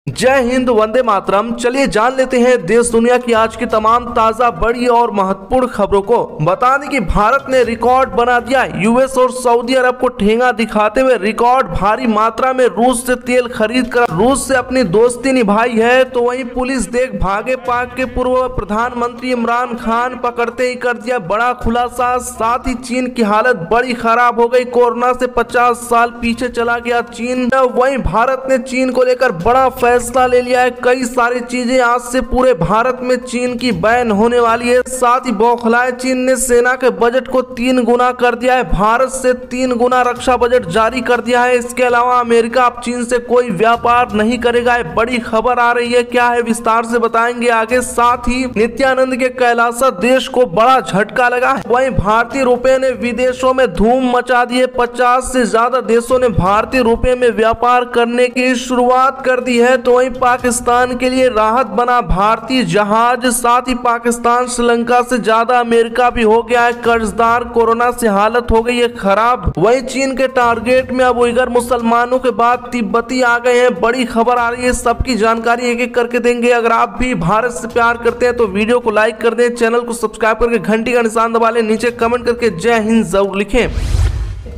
जय हिंद, वंदे मातरम। चलिए जान लेते हैं देश दुनिया की आज की तमाम ताजा बड़ी और महत्वपूर्ण खबरों को। बता दें कि भारत ने रिकॉर्ड बना दिया। यूएस और सऊदी अरब को ठेंगा दिखाते हुए रिकॉर्ड भारी मात्रा में रूस से तेल खरीद कर रूस से अपनी दोस्ती निभाई है। तो वहीं पुलिस देख भागे पाक के पूर्व प्रधानमंत्री इमरान खान पकड़ते ही कर दिया बड़ा खुलासा। साथ ही चीन की हालत बड़ी खराब हो गई। कोरोना से 50 साल पीछे चला गया चीन। वहीं भारत ने चीन को लेकर बड़ा फैसला ले लिया है। कई सारी चीजें आज से पूरे भारत में चीन की बैन होने वाली है। साथ ही बौखलाए चीन ने सेना के बजट को 3 गुना कर दिया है। भारत से 3 गुना रक्षा बजट जारी कर दिया है। इसके अलावा अमेरिका अब चीन से कोई व्यापार नहीं करेगा। बड़ी खबर आ रही है, क्या है विस्तार से बताएंगे आगे। साथ ही नित्यानंद के कैलासा देश को बड़ा झटका लगा है। वहीं भारतीय रुपए ने विदेशों में धूम मचा दी है। 50 से ज्यादा देशों ने भारतीय रुपए में व्यापार करने की शुरुआत कर दी है। तो वहीं पाकिस्तान के लिए राहत बना भारतीय जहाज। साथ ही पाकिस्तान श्रीलंका से ज्यादा अमेरिका भी हो गया है कर्जदार। कोरोना से हालत हो गई है खराब। वहीं चीन के टारगेट में अब उइगर मुसलमानों के बाद तिब्बती आ गए हैं। बड़ी खबर आ रही है, सबकी जानकारी एक एक करके देंगे। अगर आप भी भारत से प्यार करते हैं तो वीडियो को लाइक कर दें, चैनल को सब्सक्राइब करके घंटी का निशान दबा लें, नीचे कमेंट करके जय हिंद जरूर लिखें।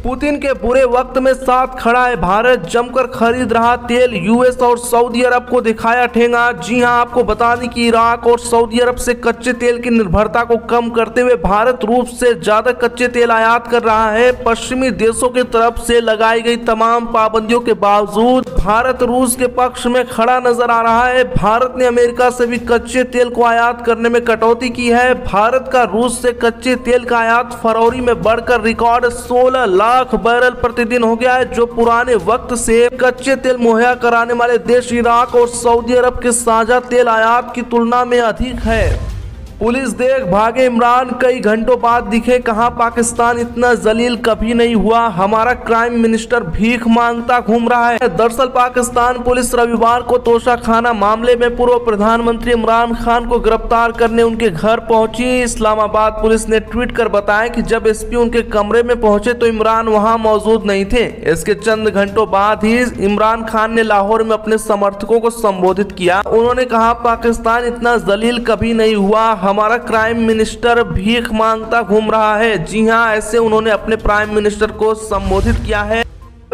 पुतिन के बुरे वक्त में साथ खड़ा है भारत, जमकर खरीद रहा तेल। यूएस और सऊदी अरब को दिखाया ठेंगा। जी हां, आपको बता दें कि इराक और सऊदी अरब से कच्चे तेल की निर्भरता को कम करते हुए भारत रूस से ज्यादा कच्चे तेल आयात कर रहा है। पश्चिमी देशों की तरफ से लगाई गई तमाम पाबंदियों के बावजूद भारत रूस के पक्ष में खड़ा नजर आ रहा है। भारत ने अमेरिका से भी कच्चे तेल को आयात करने में कटौती की है। भारत का रूस से कच्चे तेल का आयात फरवरी में बढ़कर रिकॉर्ड 16 लाख बैरल प्रतिदिन हो गया है, जो पुराने वक्त से कच्चे तेल मुहैया कराने वाले देश इराक और सऊदी अरब के साझा तेल आयात की तुलना में अधिक है। पुलिस देख भागे इमरान कई घंटों बाद दिखे, कहा पाकिस्तान इतना जलील कभी नहीं हुआ। हमारा क्राइम मिनिस्टर भीख मांगता घूम रहा है। दरअसल पाकिस्तान पुलिस रविवार को तोशाखाना मामले में पूर्व प्रधानमंत्री इमरान खान को गिरफ्तार करने उनके घर पहुंची। इस्लामाबाद पुलिस ने ट्वीट कर बताया कि जब एसपी उनके कमरे में पहुंचे तो इमरान वहां मौजूद नहीं थे। इसके चंद घंटों बाद ही इमरान खान ने लाहौर में अपने समर्थकों को संबोधित किया। उन्होंने कहा पाकिस्तान इतना जलील कभी नहीं हुआ, हमारा क्राइम मिनिस्टर भीख मांगता घूम रहा है। जी हां, ऐसे उन्होंने अपने प्राइम मिनिस्टर को संबोधित किया है।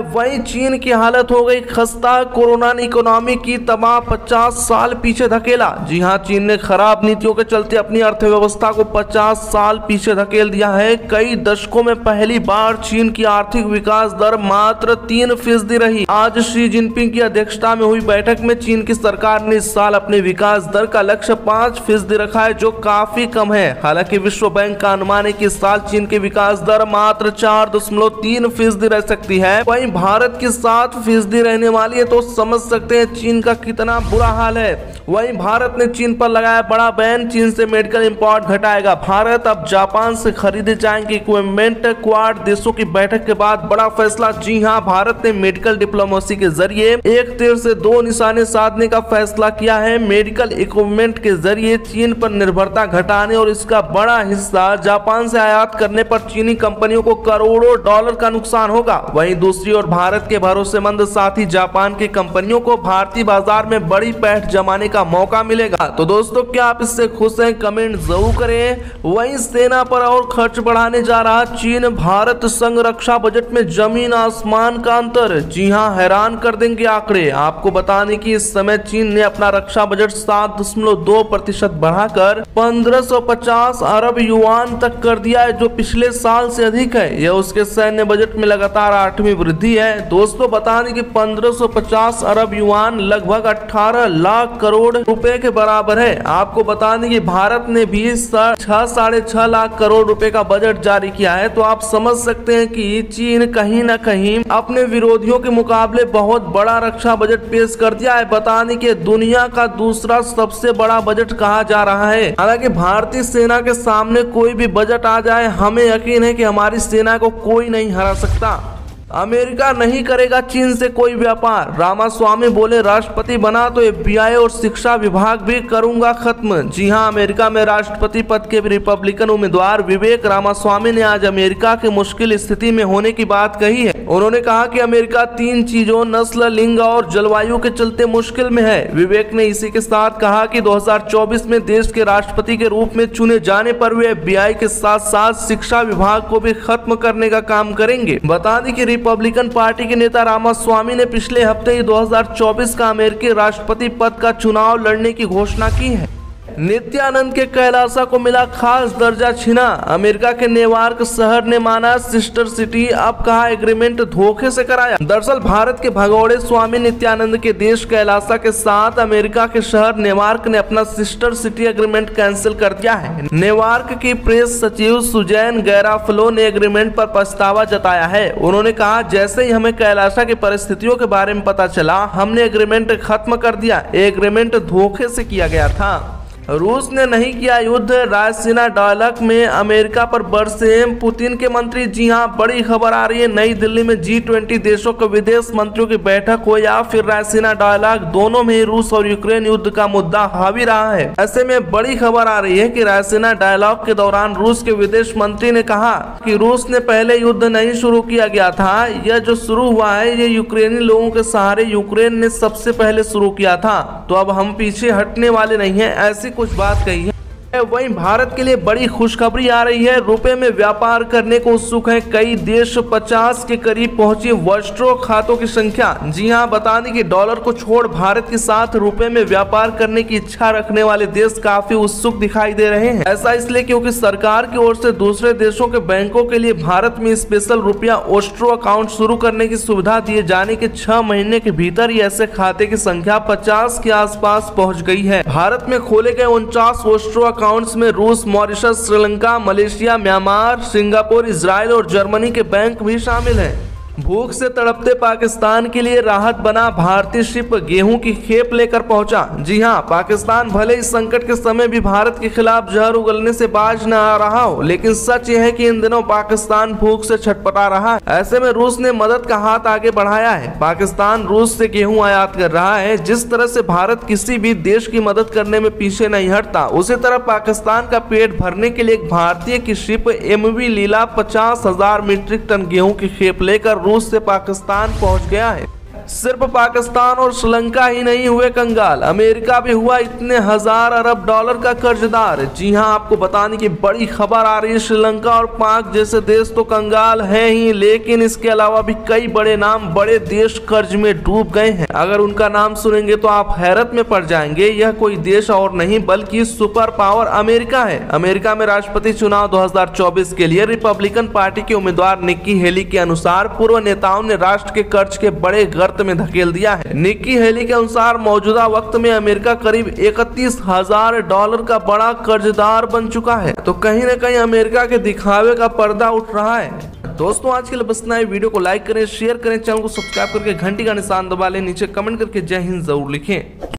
वहीं चीन की हालत हो गई खस्ता। कोरोना ने इकोनॉमी की तबाह 50 साल पीछे धकेला। जी हां, चीन ने खराब नीतियों के चलते अपनी अर्थव्यवस्था को 50 साल पीछे धकेल दिया है। कई दशकों में पहली बार चीन की आर्थिक विकास दर मात्र 3% रही। आज शी जिनपिंग की अध्यक्षता में हुई बैठक में चीन की सरकार ने इस साल अपने विकास दर का लक्ष्य 5% रखा है, जो काफी कम है। हालांकि विश्व बैंक का अनुमान है कि इस साल चीन की विकास दर मात्र 4.3% रह सकती है। भारत की 7% रहने वाली है, तो समझ सकते हैं चीन का कितना बुरा हाल है। वहीं भारत ने चीन पर लगाया बड़ा बैन, चीन से मेडिकल इंपोर्ट घटाएगा। भारत अब जापान से खरीदे जाएंगे इक्विपमेंट। क्वाड देशों की बैठक के बाद बड़ा फैसला। जी हां, भारत ने मेडिकल डिप्लोमेसी के जरिए एक तीर से 2 निशाने साधने का फैसला किया है। मेडिकल इक्विपमेंट के जरिए चीन पर निर्भरता घटाने और इसका बड़ा हिस्सा जापान से आयात करने पर चीनी कंपनियों को करोड़ों डॉलर का नुकसान होगा। वहीं दूसरी ओर भारत के भरोसेमंद साथी जापान की कंपनियों को भारतीय बाजार में बड़ी पैठ जमाने का मौका मिलेगा। तो दोस्तों, क्या आप इससे खुश हैं? कमेंट जरूर करें। वहीं सेना पर और खर्च बढ़ाने जा रहा चीन। भारत संग रक्षा बजट में जमीन आसमान का अंतर। जी हां, हैरान कर देंगे आंकड़े। आपको बताने की इस समय चीन ने अपना रक्षा बजट 7.2% बढ़ाकर 1550 अरब युआन तक कर दिया है, जो पिछले साल से अधिक है। यह उसके सैन्य बजट में लगातार 8वीं वृद्धि है। दोस्तों, बता दें कि 1550 अरब युआन लगभग 18 लाख करोड़ रुपए के बराबर है। आपको बता दें कि भारत ने भी 6.5 लाख करोड़ रुपए का बजट जारी किया है। तो आप समझ सकते हैं कि चीन कहीं न कहीं अपने विरोधियों के मुकाबले बहुत बड़ा रक्षा बजट पेश कर दिया है। बता दें कि दुनिया का दूसरा सबसे बड़ा बजट कहा जा रहा है। हालांकि भारतीय सेना के सामने कोई भी बजट आ जाए, हमें यकीन है कि हमारी सेना को कोई नहीं हरा सकता। अमेरिका नहीं करेगा चीन से कोई व्यापार, रामास्वामी बोले राष्ट्रपति बना तो FBI और शिक्षा विभाग भी करूंगा खत्म। जी हां, अमेरिका में राष्ट्रपति पद के रिपब्लिकन उम्मीदवार विवेक रामास्वामी ने आज अमेरिका के मुश्किल स्थिति में होने की बात कही है। उन्होंने कहा कि अमेरिका 3 चीजों नस्ल, लिंग और जलवायु के चलते मुश्किल में है। विवेक ने इसी के साथ कहा कि 2024 में देश के राष्ट्रपति के रूप में चुने जाने पर वे FBI के साथ साथ शिक्षा विभाग को भी खत्म करने का काम करेंगे। बता दें कि रिपब्लिकन पार्टी के नेता रामास्वामी ने पिछले हफ्ते ही 2024 का अमेरिकी राष्ट्रपति पद का चुनाव लड़ने की घोषणा की है। नित्यानंद के कैलासा को मिला खास दर्जा छिना, अमेरिका के न्यूयॉर्क शहर ने माना सिस्टर सिटी, अब कहा एग्रीमेंट धोखे से कराया। दरअसल भारत के भगोड़े स्वामी नित्यानंद के देश कैलासा के साथ अमेरिका के शहर न्यूयॉर्क ने अपना सिस्टर सिटी एग्रीमेंट कैंसिल कर दिया है। न्यूयॉर्क की प्रेस सचिव सुजैन गैराफलो ने एग्रीमेंट पर पछतावा जताया है। उन्होंने कहा, जैसे ही हमें कैलासा की परिस्थितियों के बारे में पता चला, हमने एग्रीमेंट खत्म कर दिया। एग्रीमेंट धोखे से किया गया था। रूस ने नहीं किया युद्ध, रायसीना डायलॉग में अमेरिका पर बरसे पुतिन के मंत्री। जी हां, बड़ी खबर आ रही है। नई दिल्ली में G20 देशों के विदेश मंत्रियों की बैठक हो या फिर रायसीना डायलॉग, दोनों में ही रूस और यूक्रेन युद्ध का मुद्दा हावी रहा है। ऐसे में बड़ी खबर आ रही है कि रायसीना डायलॉग के दौरान रूस के विदेश मंत्री ने कहा कि रूस ने पहले युद्ध नहीं शुरू किया गया था, यह जो शुरू हुआ है ये यूक्रेनी लोगों के सहारे यूक्रेन ने सबसे पहले शुरू किया था, तो अब हम पीछे हटने वाले नहीं है, ऐसी कुछ बात कही है। वहीं भारत के लिए बड़ी खुशखबरी आ रही है। रुपए में व्यापार करने को उत्सुक है कई देश, 50 के करीब पहुंची वर्स्ट्रो खातों की संख्या। जी हां, बता दें कि डॉलर को छोड़ भारत के साथ रुपए में व्यापार करने की इच्छा रखने वाले देश काफी उत्सुक दिखाई दे रहे हैं। ऐसा इसलिए क्योंकि सरकार की ओर से दूसरे देशों के बैंकों के लिए भारत में स्पेशल रुपया ओस्ट्रो अकाउंट शुरू करने की सुविधा दिए जाने के 6 महीने के भीतर ही ऐसे खाते की संख्या 50 के आसपास पहुंच गई है। भारत में खोले गए 49 ओस्ट्रो अकाउंट्स में रूस, Mauritius, Sri Lanka, Malaysia, Myanmar, Singapore, Israel और जर्मनी के बैंक भी शामिल हैं। भूख से तड़पते पाकिस्तान के लिए राहत बना भारतीय शिप, गेहूं की खेप लेकर पहुंचा। जी हां, पाकिस्तान भले इस संकट के समय भी भारत के खिलाफ जहर उगलने से बाज न आ रहा हो, लेकिन सच यह है कि इन दिनों पाकिस्तान भूख से छटपटा रहा है। ऐसे में रूस ने मदद का हाथ आगे बढ़ाया है। पाकिस्तान रूस से गेहूं आयात कर रहा है। जिस तरह से भारत किसी भी देश की मदद करने में पीछे नहीं हटता, उसी तरह पाकिस्तान का पेट भरने के लिए एक भारतीय की शिप MV लीला 50,000 मीट्रिक टन गेहूं की खेप लेकर रूस से पाकिस्तान पहुंच गया है। सिर्फ पाकिस्तान और श्रीलंका ही नहीं हुए कंगाल, अमेरिका भी हुआ इतने हजार अरब डॉलर का कर्जदार। जी हां, आपको बताने की बड़ी खबर आ रही है। श्रीलंका और पाक जैसे देश तो कंगाल हैं ही, लेकिन इसके अलावा भी कई बड़े नाम, बड़े देश कर्ज में डूब गए हैं। अगर उनका नाम सुनेंगे तो आप हैरत में पड़ जाएंगे। यह कोई देश और नहीं बल्कि सुपर पावर अमेरिका है। अमेरिका में राष्ट्रपति चुनाव 2024 के लिए रिपब्लिकन पार्टी के उम्मीदवार निक्की हेली के अनुसार पूर्व नेताओं ने राष्ट्र के कर्ज के बड़े गर्त में धकेल दिया है। निक्की हेली के अनुसार मौजूदा वक्त में अमेरिका करीब 31,000 डॉलर का बड़ा कर्जदार बन चुका है। तो कहीं न कहीं अमेरिका के दिखावे का पर्दा उठ रहा है। दोस्तों, आज के लिए बस इतना ही। वीडियो को लाइक करें, शेयर करें, चैनल को सब्सक्राइब करके घंटी का निशान दबा लें, नीचे कमेंट करके जय हिंद जरूर लिखें।